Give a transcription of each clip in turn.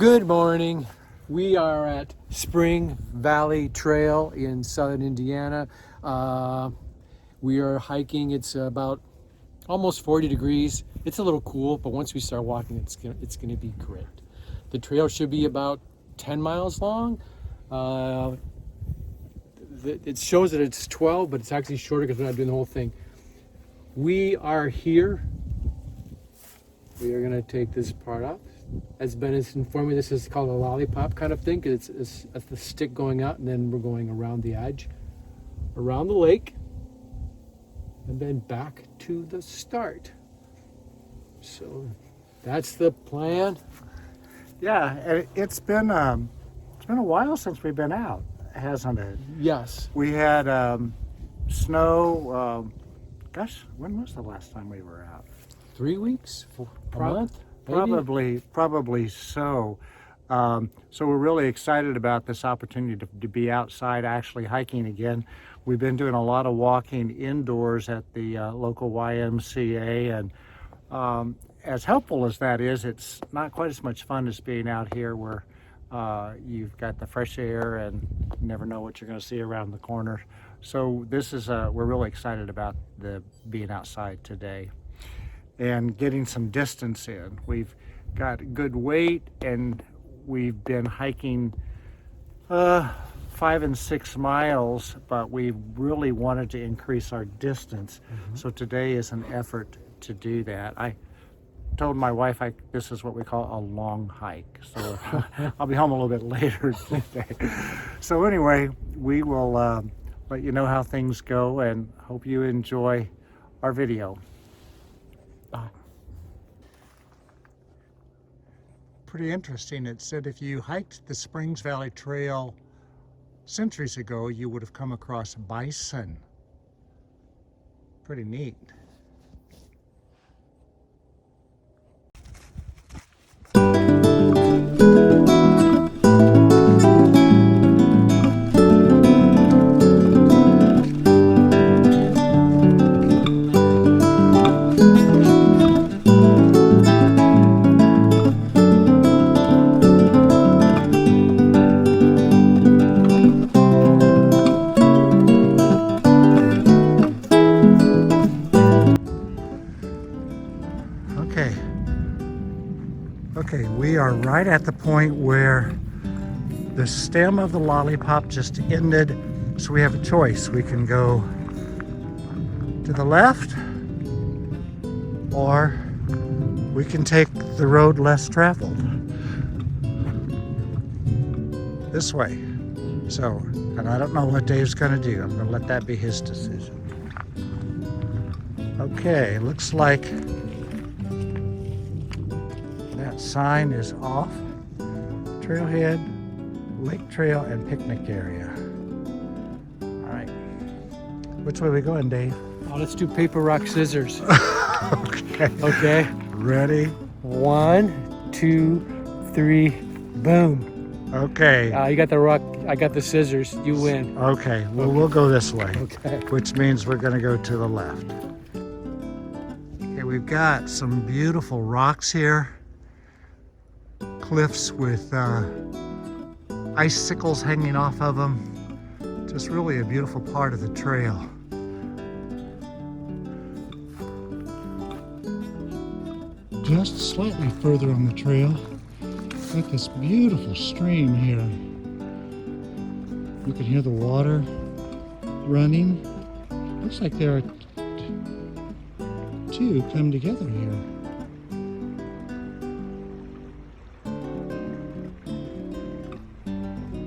Good morning. We are at Spring Valley Trail in southern Indiana. We are hiking. It's about almost 40 degrees. It's a little cool, but once we start walking, it's gonna be great. The trail should be about 10 miles long. It shows that it's 12, but it's actually shorter because we're not doing the whole thing. We are here. We are gonna take this part up. As Ben has informed me, this is called a lollipop kind of thing, because it's the stick going out, and then we're going around the edge, around the lake, and then back to the start. So that's the plan. Yeah, it's been a while since we've been out, hasn't it? Yes. We had snow. Gosh, when was the last time we were out? 3 weeks? A month? Maybe? Probably so. So we're really excited about this opportunity to be outside actually hiking again. We've been doing a lot of walking indoors at the local YMCA, and as helpful as that is, it's not quite as much fun as being out here where you've got the fresh air and you never know what you're going to see around the corner. So this is we're really excited about being outside today and getting some distance in. We've got good weight, and we've been hiking 5 and 6 miles, but we really wanted to increase our distance. So today is an effort to do that. I told my wife this is what we call a long hike, so I'll be home a little bit later today. So anyway, we will let you know how things go, and hope you enjoy our video. Pretty interesting. It said if you hiked the Springs Valley Trail centuries ago, you would have come across bison. Pretty neat. Okay, we are right at the point where the stem of the lollipop just ended, so we have a choice. We can go to the left, or we can take the road less traveled this way. So, and I don't know what Dave's gonna do. I'm gonna let that be his decision. Okay, looks like that sign is off. Trailhead, lake trail, and picnic area. All right, which way are we going, Dave? Oh, let's do paper, rock, scissors. Okay. Okay. Ready? 1, 2, 3, boom. Okay. You got the rock, I got the scissors. You win. Okay, well, we'll go this way. Okay. Which means we're gonna go to the left. Okay, we've got some beautiful rocks here. Cliffs with icicles hanging off of them. Just really a beautiful part of the trail. Just slightly further on the trail, got this beautiful stream here. You can hear the water running. Looks like there are two come together here.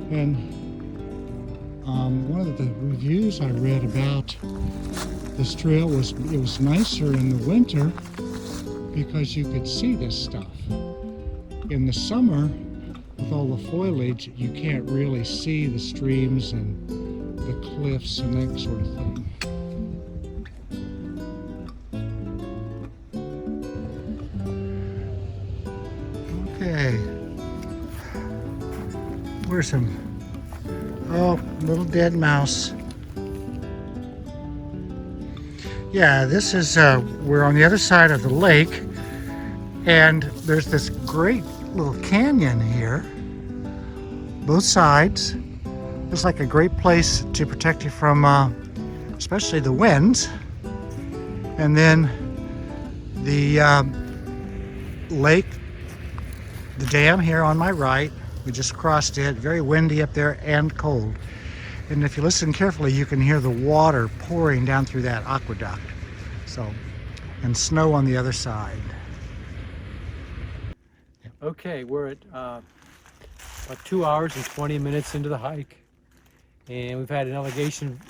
And one of the reviews I read about this trail was it was nicer in the winter because you could see this stuff. In the summer, with all the foliage, you can't really see the streams and the cliffs and that sort of thing. Okay. Where's some? Oh, little dead mouse. Yeah, this is, we're on the other side of the lake, and there's this great little canyon here, both sides. It's like a great place to protect you from especially the winds. And then the lake, the dam here on my right, we just crossed it, very windy up there and cold. And if you listen carefully, you can hear the water pouring down through that aqueduct. So, and snow on the other side. Okay, we're at about 2 hours and 20 minutes into the hike, and we've had an elevation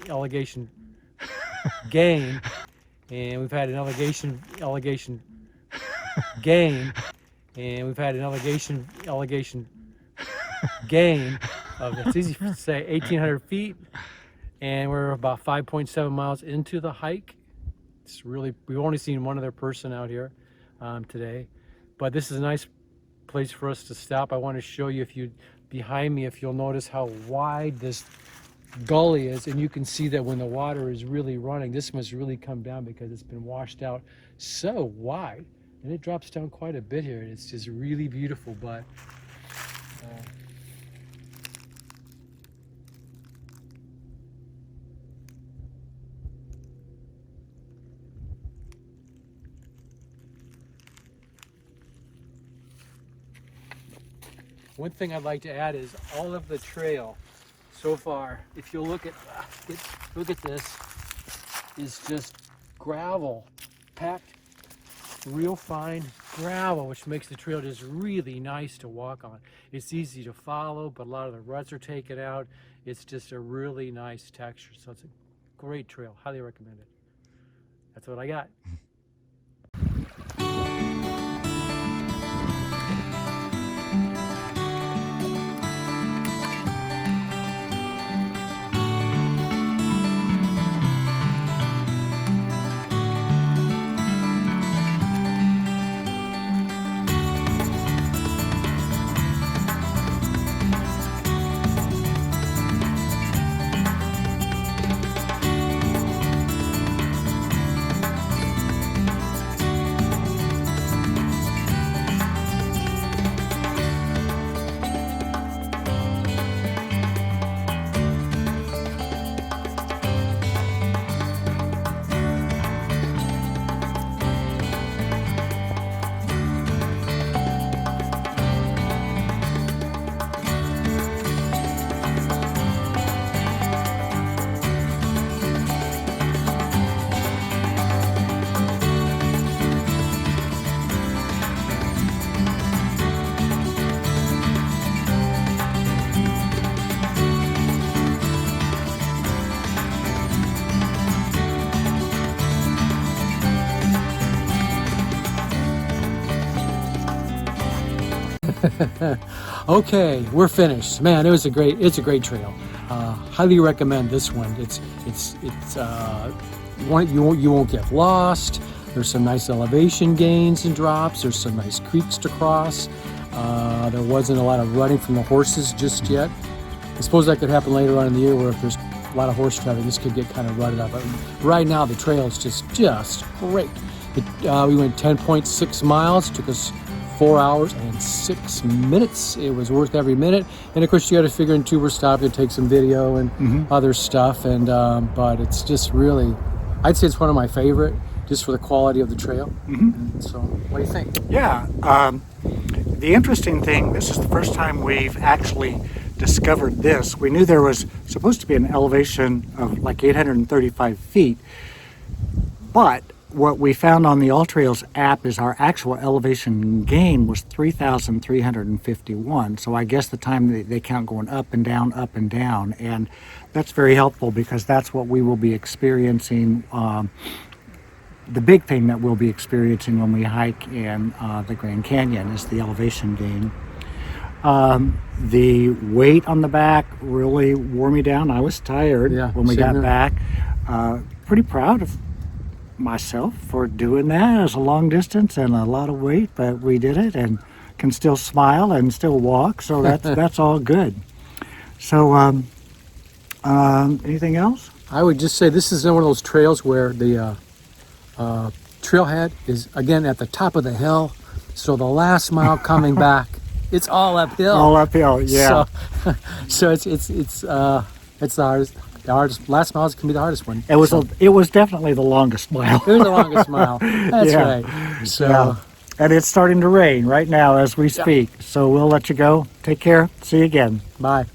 gain, and we've had an elevation gain, and we've had an elevation gain of, it's easy to say, 1,800 feet, and we're about 5.7 miles into the hike. It's really, we've only seen one other person out here today, but this is a nice place for us to stop. I want to show you, if you behind me, if you'll notice how wide this gully is, and you can see that when the water is really running, this must really come down because it's been washed out so wide, and it drops down quite a bit here. It's just really beautiful. But one thing I'd like to add is all of the trail so far, if you look at this, is just gravel, packed, real fine gravel, which makes the trail just really nice to walk on. It's easy to follow, but a lot of the ruts are taken out. It's just a really nice texture. So it's a great trail. Highly recommend it. That's what I got. Okay, we're finished. Man, it's a great trail. Highly recommend this one. You won't get lost. There's some nice elevation gains and drops. There's some nice creeks to cross. There wasn't a lot of running from the horses just yet. I suppose that could happen later on in the year, where if there's a lot of horse traffic, this could get kind of rutted up. But right now, the trail is just great. We went 10.6 miles. Took us 4 hours and 6 minutes. It was worth every minute. And of course, you got to figure in too, we're stopping to take some video and other stuff. And but it's just really, I'd say it's one of my favorite, just for the quality of the trail. So, what do you think? Yeah. The interesting thing, this is the first time we've actually discovered this. We knew there was supposed to be an elevation of like 835 feet, but what we found on the AllTrails app is our actual elevation gain was 3,351. So I guess the time they count going up and down, and that's very helpful because that's what we will be experiencing. The big thing that we'll be experiencing when we hike in the Grand Canyon is the elevation gain. The weight on the back really wore me down. I was tired when we got back. Pretty proud of myself for doing that. It was a long distance and a lot of weight, but we did it and can still smile and still walk. So that's all good. So anything else? I would just say this is one of those trails where the trailhead is again at the top of the hill. So the last mile coming back it's all uphill. All uphill, yeah. So it's the hardest. The hardest last mile can be the hardest one. It was definitely the longest mile. It was the longest mile. That's Yeah. right. So Yeah. And it's starting to rain right now as we speak. So we'll let you go. Take care. See you again. bye.